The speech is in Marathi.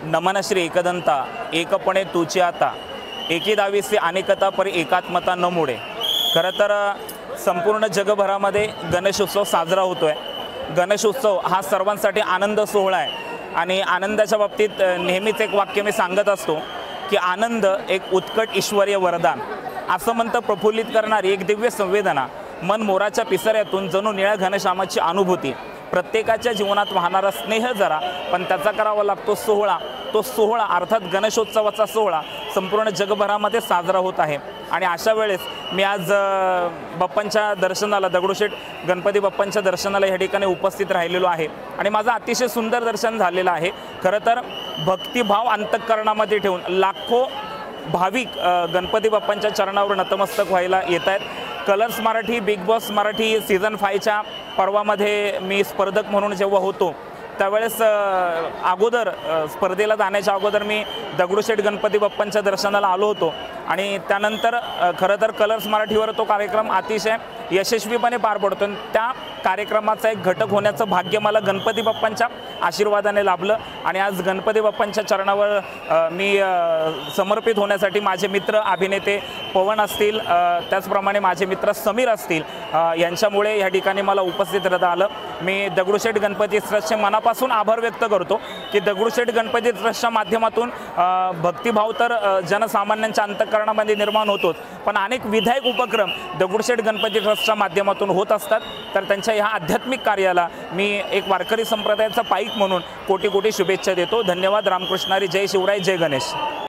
नमन श्री एकदंता एकपणे तुची आता एकी दावीसी अनेकता परी एकात्मता न मोडे। खरं तर संपूर्ण जगभरामध्ये गणेशोत्सव साजरा होतोय। गणेशोत्सव हा सर्वांसाठी आनंद सोहळा आहे आणि आनंदाच्या बाबतीत नेहमीच एक वाक्य मी सांगत असतो की आनंद एक उत्कट ईश्वरीय वरदान। असं म्हणतं प्रफुल्लित करणारी एक दिव्य संवेदना, मन मोराच्या पिसाऱ्यातून जणू निळ्या घनश्यामाची अनुभूती, प्रत्येकाच्या जीवनात वाहणारा स्नेह जरा, पण त्याचा करावा लागतो सोहळा। तो सोहळा अर्थात गणेशोत्सवाचा सोहळा संपूर्ण जगभरामध्ये साजरा होत आहे। आणि अशा वेळेस मी आज बाप्पांच्या दर्शनाला, दगडूशेठ गणपती बाप्पांच्या दर्शनाला या ठिकाणी उपस्थित राहिलेलो आहे आणि माझं अतिशय सुंदर दर्शन झालेलं आहे। खरं तर भक्तिभाव अंतःकरणामध्ये ठेवून लाखो भाविक गणपती बाप्पांच्या चरणावर नतमस्तक व्हायला येत आहेत। Colors Marathi, Bigg Boss Marathi season 5च्या पर्वामध्ये मी स्पर्धक म्हणून जेव्हा होतो त्यावेळेस अगोदर स्पर्धेला जाण्याच्या अगोदर मी दगडूशेठ गणपती बाप्पांच्या दर्शनाला आलो होतो आणि त्यानंतर खरं तर कलर्स मराठीवर तो कार्यक्रम अतिशय यशस्वीपणे पार पडतो। त्या कार्यक्रमाचा एक घटक होण्याचं भाग्य मला गणपती बाप्पांच्या आशीर्वादाने लाभलं आणि आज गणपती बाप्पांच्या चरणावर मी समर्पित होण्यासाठी माझे मित्र अभिनेते पवन असतील, त्याचप्रमाणे माझे मित्र समीर असतील, यांच्यामुळे या ठिकाणी मला उपस्थित राहता आलं। मी दगडूशेठ गणपती ट्रस्टचे मनापासून आभार व्यक्त करतो की दगडूशेठ गणपती ट्रस्टच्या माध्यमातून भक्तिभाव तर जनसामान्यांच्या अंतःकरणामध्ये निर्माण होतोच, पण अनेक विधायक उपक्रम दगडूशेठ गणपती ट्रस्टच्या माध्यमातून होत असतात। तर त्यांच्या ह्या आध्यात्मिक कार्याला मी एक वारकरी संप्रदायाचा पाईक म्हणून कोटी कोटी शुभेच्छा देतो। धन्यवाद। रामकृष्णारी, जय शिवराय, जय गणेश।